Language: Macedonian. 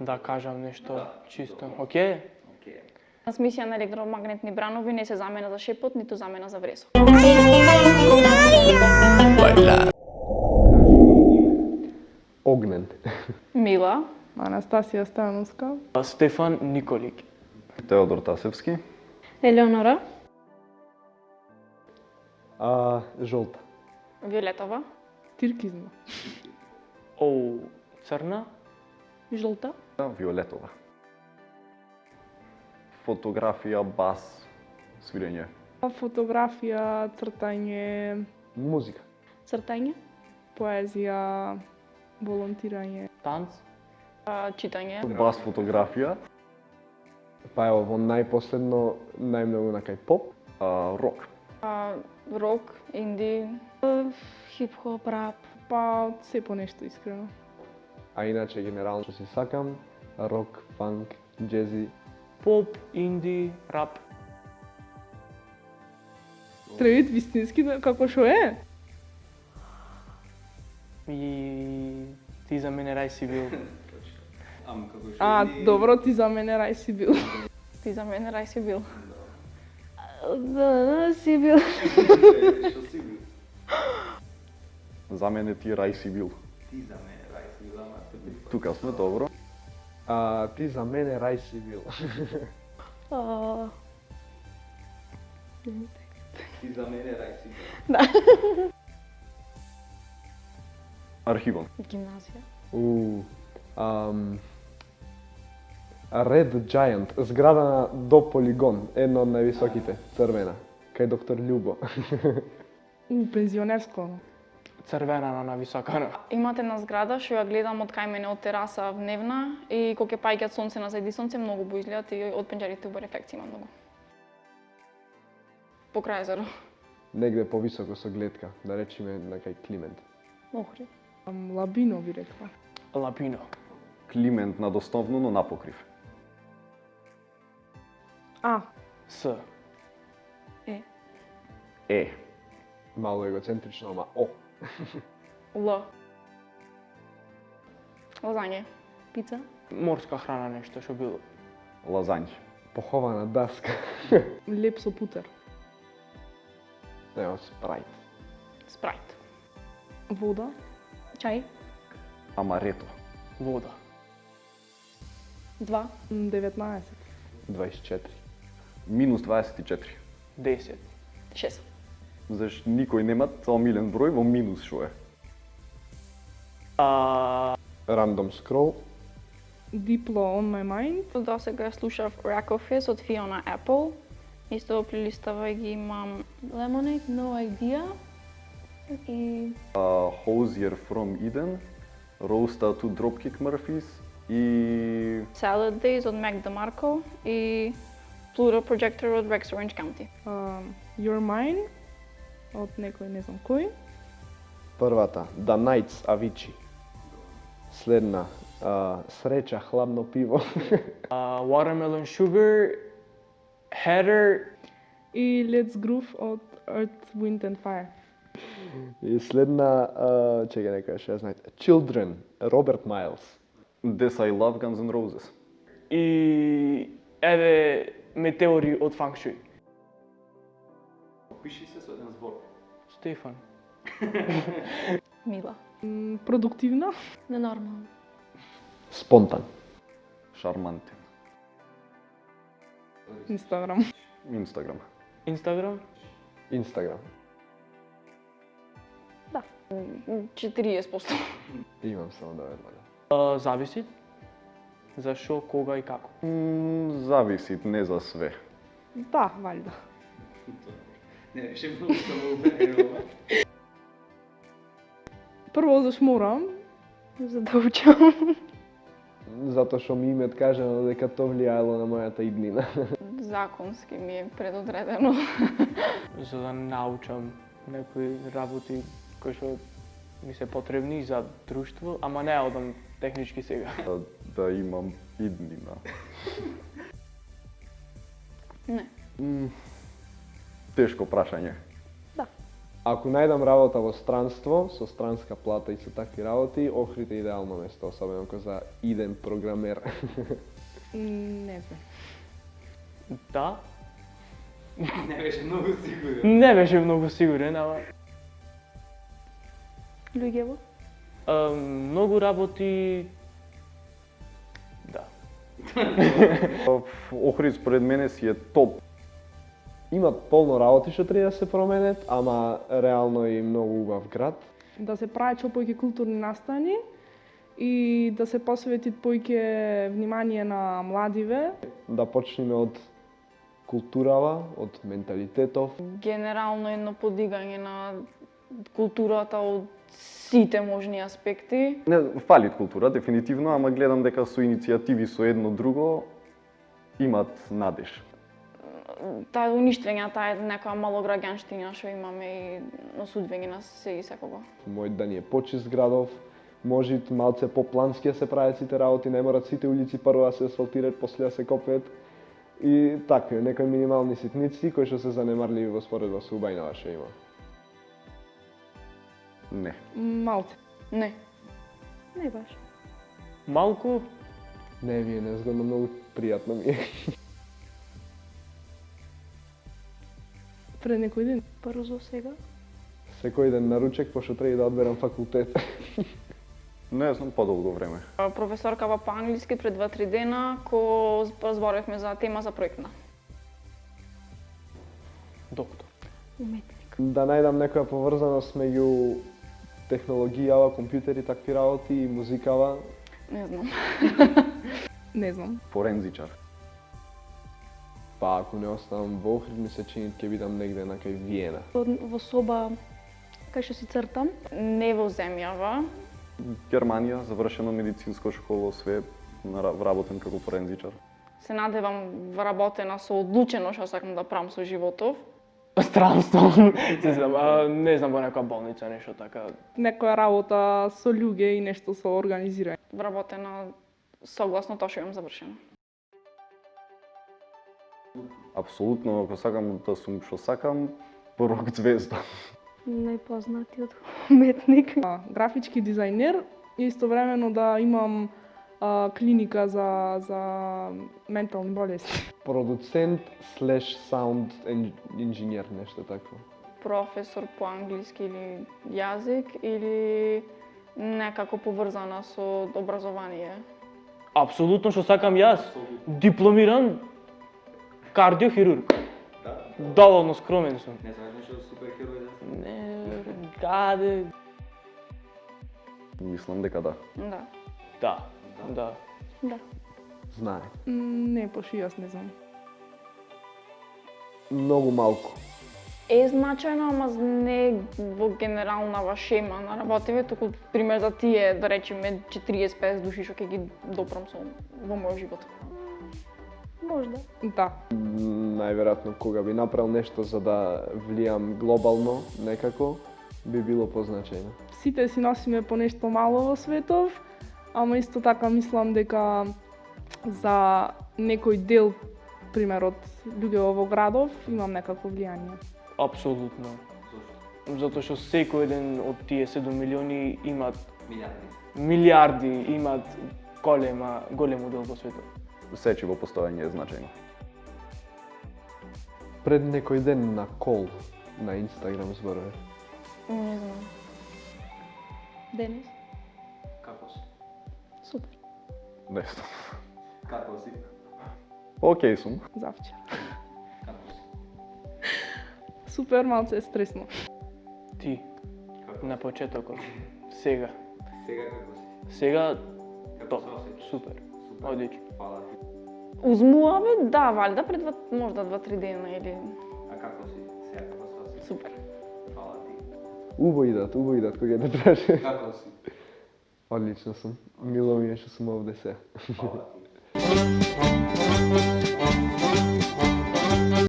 да кажам нешто чисто. Океј? Трансмисија на електромагнетни бранови не се замена за шепот, ниту замена за вресок. Огнен. Мила, Анастасија Становска, Стефан Николик. Теодор Тасевски. Елеонора, Жолта. Виолетова, Тиркизма, Оу, црна? Жолта, Виолетова. Фотографија, бас, свирење. фотографија, цртање, Музика. цртање, поезија, волонтирање, Танц? читање, Бас фотографија, Па ево, во најпоследно, најмногу на кај поп. рок. рок, инди, хип-хоп, рап, па се по нешто искрено. А иначе, генерално, што си сакам, рок, фанк, джези. Поп, инди, рап. Требит вистински како што е? И ти за мене рај си бил. Добро, ти за мене рај си бил. ти за мене рај си бил. Да, си бил. За мене ти рај си бил. Тука сме, добро. Ти за мене рај си бил. Ти за мене рај си бил. Архивон. Гимназија. Red Giant, зграда до полигон, една од највисоките, црвена, кај доктор Љубо. Пензионерско. Црвена на високана. Имате една зграда што ја гледам од кај мене од тераса вневна и кога ќе паѓаат сонце на зајди сонце многу бу изгледат и од пенџерите убава рефлекција има многу. Покрај езеро. Негде повисоко со гледка, да речеме на кај Климент. Охри. Лабино би рекла. Лапино. Климент надоснавно, но напокрив. С. Мало егоцентрично, ама О. Л. Лазање. Пица. Морска храна нешто што било. Лазањ. Похована даска. Леп со путер. Ево, спрайт. Спрайт. Вода. Чај. Амарето. Вода. 2. 19. 24. Минус 24. 10. 6. Заш никој нема омилен број во минус што е. Random scroll. Diplo on my mind. До сега слушав Rack of Fizz од Fiona Apple. Исто во плейлистава ги имам Lemonade, No Idea и Hosier from Eden, Roasta to Dropkick Murphys и Salad Days од Mac DeMarco и Pluto Projector од Rex Orange County. You're Mine од некој не знам кој. Првата, The Nights, Avicii. Следна, Среќа, хладно пиво. Watermelon Sugar. Header. И Let's Groove од Earth, Wind and Fire. И следна, чекај нека што ја знаете, Children, Роберт Майлс. This I Love Guns N' Roses. И еве метеори од Feng Shui. Пиши се со еден збор. Стефан. Мила. Продуктивна. Ненормално. Спонтан. Шармантен. Инстаграм. Инстаграм. Инстаграм. Инстаграм. 40%. Имам само да веднага. Зависи. За шо, кога и како. Зависи, не за све. Да, валјда. Не, беше многу самоуверено ова. Прво заш морам. За да учам. Затоа што ми имет кажано дека тоа влијаело на мојата иднина. Законски ми е предодредено. За да научам некои работи кои што ми се потребни за друштво, ама не одам технички сега. Да имам иднина. Не. Тешко прашање. Да. Ако најдам работа во странство, со странска плата и со такви работи, Охрид е идеално место, особено ако за иден програмер. Не знам. Да, Не беше многу сигурен. не беше многу сигурен, ама Луѓево? многу работи. Да. Охрид според мене си е топ. Имат полно работи што треба да се променет, ама реално и многу убав град. Да се прави повеќе културни настани и да се посвети повеќе внимание на младиве. Да почнеме од културава, од менталитетов. Генерално едно подигање на културата од сите можни аспекти. Не, фали култура, дефинитивно, ама гледам дека со иницијативи со едно друго имат надеж. Таа уништвање, таа некоја малограѓанштина што имаме и осудвање на се и секого. Мојот да ни е почист градов, може малце по-плански да се прават сите работи, не морат сите улици прво да се асфалтираат, после да се копеат. И такви, некои минимални ситници кои што се занемарливи во споредба со убајнава што има. Не. Малце. Не. Не баш. Малку, Не, вие незгодно, многу пријатно ми е. Пред некој ден. Брзо сега. Секој ден на ручек, пошто треба да одберам факултет. Не знам, подолго време. Професоркава по англиски пред 2-3 дена, ко разборавме за тема за проектна. доктор. Уметник. Да најдам некоја поврзаност меѓу технологијава, компјутери, такви работи и музикава. Не знам. Не знам. Форензичар. Па ако не оставам во Охрид, ми се чини ќе бидам негде на кај Виена. Во соба кај што си цртам. Не во земјава. Германија, завршено медицинско школо, све, работен како форензичар. Се надевам вработена со одлучено што сакам да правам со животов. Странство, не знам, не знам во некоја болница, нешто така. Некоја работа со луѓе и нешто со организирање. Вработена согласно тоа што имам завршено. Апсолутно, ако сакам да сум што сакам, рок звезда. Најпознатиот уметник. Графички дизајнер и истовремено да имам клиника за ментални болести. Продуцент слеш саунд инженер, нешто такво. Професор по англиски или јазик или некако поврзана со образование. Апсолутно што сакам јас. Дипломиран кардиохирург. Да? Доволно скромен сум. Не знаеш нешто суперхерој да си? Не, каде? Мислам дека да. Да. Да, да. Да. Знае. Не, пошто јас не знам. Многу малку. Е значајно, ама не во генерална шема на работиве, туку пример за тие, да речеме, 40-50 души што ќе ги допрам со во мојот живот. Можда. Да. Најверојатно кога би направил нешто за да влијам глобално некако, би било позначајно. Сите си носиме по нешто мало во светов, ама исто така мислам дека за некој дел, пример од луѓе во градов, имам некакво влијание. Апсолутно. Зошто? Затоа што секој еден од тие 7 милиони имат Милиарди. милиарди, имат големо дел во светот. Сечиво постојање е значајно. Пред некој ден на кол на Инстаграм зборував. Не знам. Денес? Како си? Супер. Не знам. Како си? Океј сум. Завчера. Како си? Супер, малце е стресно. Ти, Како на почетокот. Сега. Сега како си? Сега, Како топ. се осеќаш? Супер. Супер. Одлично. Фала ти. Узмуваме, да, валјда пред можда 2-3 дена или А како си? Сега како се осеќаш? супер. Фала ти. Убаво идат кога те праше. Како си? Одлично сум. Мило ми е што сум овде сега. Фала ти.